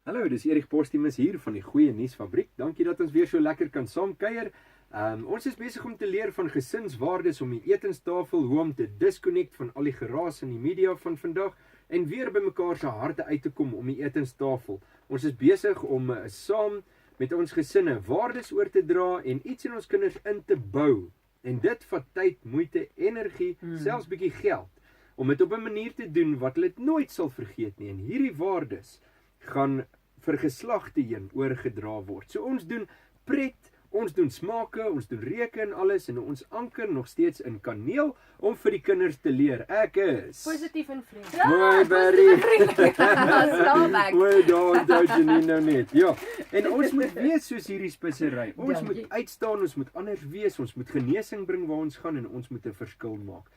Hallo, dis Erik Postumus hier van die Goeie Nuusfabriek. Dankie dat ons weer so lekker kan saamkuier. Ons is besig om te leer van gesinswaardes om die etenstafel, hoe om te disconnect van al die geraas in die media van vandag en weer by mekaar se harte uit te kom om die etenstafel. Ons is besig om saam met ons gesinne waardes oor te dra en iets in ons kinders in te bou. En dit vat tyd, moeite, energie, selfs bietjie geld, om dit op 'n manier te doen wat hulle dit nooit sal vergeet nie. En hierdie waardes gaan vir geslagte heen oorgedra word. So ons doen pret, ons doen smake, ons doen reuke en alles, en ons anker nog steeds in kaneel om vir die kinders te leer. Ek is positief en vriendelik. mooi Barry. Slaapback. Mooi daar Janine nou net. Ja. En ons moet wees soos hierdie spesery. Ons moet uitstaan, ons moet anders wees, ons moet genesing bring waar ons gaan en ons moet 'n verskil maak.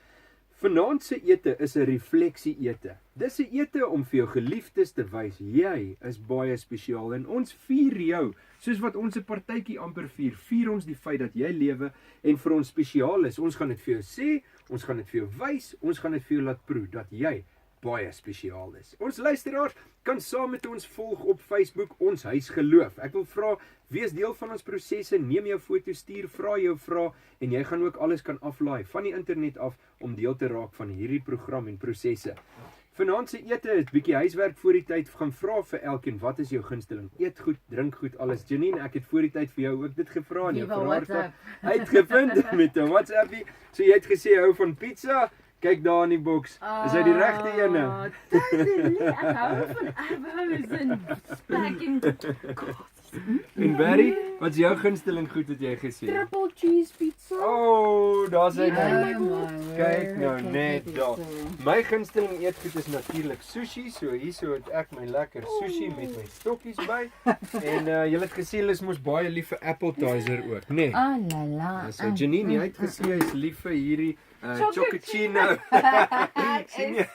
Vanaand se ete is 'n refleksie ete. Dis 'n ete om vir jou geliefdes te wys, jy is baie spesiaal en ons vier jou. Soos wat ons 'n partytjie amper vier ons die feit dat jy lewe en vir ons spesiaal is. Ons gaan dit vir jou sê, ons gaan dit vir jou wys, ons gaan dit vir jou laat proe dat jy baie spesiaal is. Ons luisteraars kan saam met ons volg op Facebook, Ons Huis Geloof. Ek wil vra, wees deel van ons prosesse, neem jou foto, stuur, vra jou vrae en jy gaan ook alles kan aflaai van die internet af om deel te raak van hierdie program en prosesse. Vanaand se ete is bietjie huiswerk voor die tyd. Gaan vra vir elkeen, wat is jou gunsteling? Eet goed, drink goed, alles. Janine, ek het voor die tyd vir jou ook dit gevra en jy het uitgevind met 'n WhatsAppie. So jy het gesê hou van pizza. Kyk daar in die boks. Is hy die regte ene? Ek hou van avos en spek en En Barry, wat is jou gunsteling goed het jy gesê? triple cheese pizza. Daar's hy Ja, nou. Kyk nou net daar. My gunsteling eetgoed is natuurlik sushi. So hierso het ek my lekker sushi met my stokkies by. En jy het gesê hulle is mos baie lief vir appetizer ook, né? Nee. La. So Janine, jy het gesê hy is lief vir hierdie chocochino. Ek is.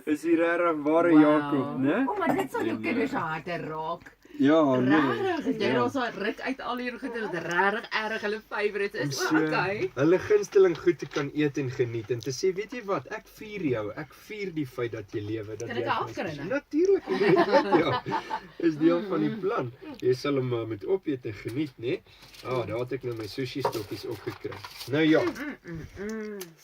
Is hier regtig ware Jakob, né? Maar dit sal jou kinders se harte raak. Ja, nee. Regtig, jy raak so ruk uit al hierdie goeie wat regtig erg hulle favourites is. So, hulle gunsteling goed te kan eet en geniet en te sê, weet jy wat, ek vier jou, ek vier die feit dat jy lewe, dat Kan jy ek afkry? Natuurlik, jy weet dit, ja. Is deel van die plan. Jy sal hom met opeet en geniet, né? Daar het ek nou my sushi stokkies opgekry. Nou ja.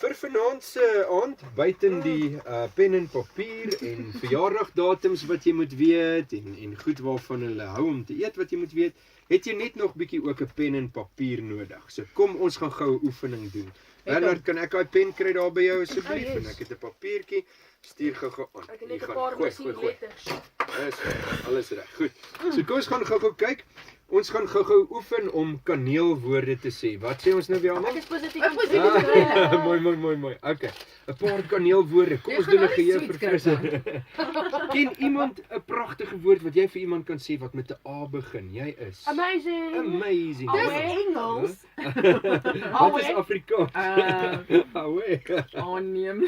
Vir vanaand se aand, buiten die pen en papier en verjaardagdatums wat jy moet weet en goed waarvan hulle hou om te eet wat jy moet weet, het jy net nog bietjie ook 'n pen en papier nodig. So kom ons gaan gou 'n oefening doen. Bernard, kan ek daai pen kry daar by jou asseblief? En ek het 'n papiertjie. Stuur gou aan. Ek het net 'n paar missing letters. Dis alles reg. Goed. So kom ons gaan gou kyk. Ons gaan gou oefen om kaneelwoorde te sê. Wat sê ons nou weer almal? Ek is positief. Mooi. Okay. 'n Paar kaneelwoorde. Kom ons doen 'n geheueverfrisser. Ken iemand 'n pragtige woord wat jy vir iemand kan sê wat met 'n A begin? Jy is Amazing. amazing. Dis Ja. Engels. Wat is Afrikaans? Awe. Aanneem.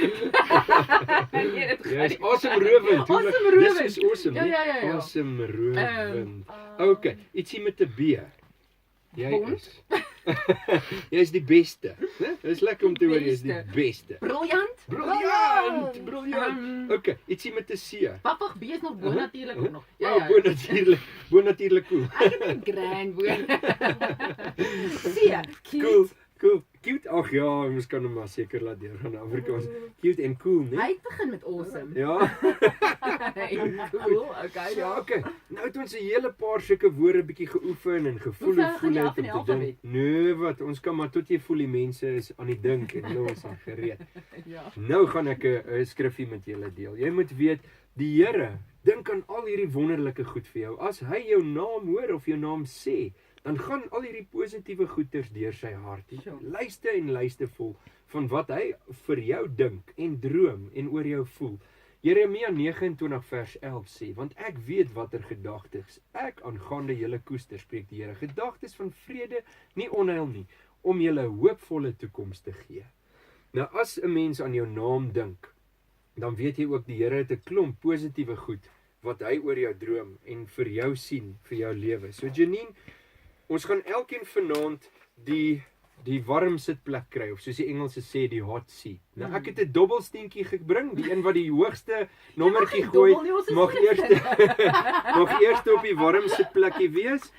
Ja, is asemrowend. Dis is awesome. Ja. Asemrowend. Okay, ietsie met 'n B. Jy is. Jy is die beste, né? Dit is lekker om te hoor jy is die beste. Briljant. Briljant. Okay, ietsie met 'n C. Pappig B is nog bonatuurlik ook nog. Ja, bonatuurlik cool. Ek het 'n grand woord. Cool. Cute. Ag ja, ons kan hom maar seker laat deur gaan Afrikaans. Cute en cool, né? Hy begin met awesome. Ja. Cool. Okay, Ja, okay. Nou het ons 'n hele paar sulke woorde bietjie geoefen en gevoel Hoe en ver voel gaan jy het af in die om te dink. alfabet? Nee, wat, ons kan maar tot jy voel die mense is aan die dink en hulle is gereed. Ja. Nou gaan ek 'n skriffie met julle deel. Jy moet weet, die Here dink aan al hierdie wonderlike goed vir jou. As hy jou naam hoor of jou naam sê, dan gaan al hierdie positiewe goeders deur sy hart. Luister vol van wat hy vir jou dink en droom en oor jou voel. Jeremia 29 vers 11 sê, want ek weet watter gedagtes ek aangaande julle koester, spreek die Here, gedagtes van vrede, nie onheil nie, om julle 'n hoopvolle toekoms te gee. Nou as 'n mens aan jou naam dink, dan weet jy ook die Here het 'n klomp positiewe goed wat hy oor jou droom en vir jou sien vir jou lewe. So Janine, ons gaan elkeen vanaand die die warm sitplek kry, of soos die Engelse sê, die hot seat. Nou ek het 'n dobbelsteentjie gebring, die een wat die hoogste nommertjie gooi, mag eers op die warm sitplekkie wees.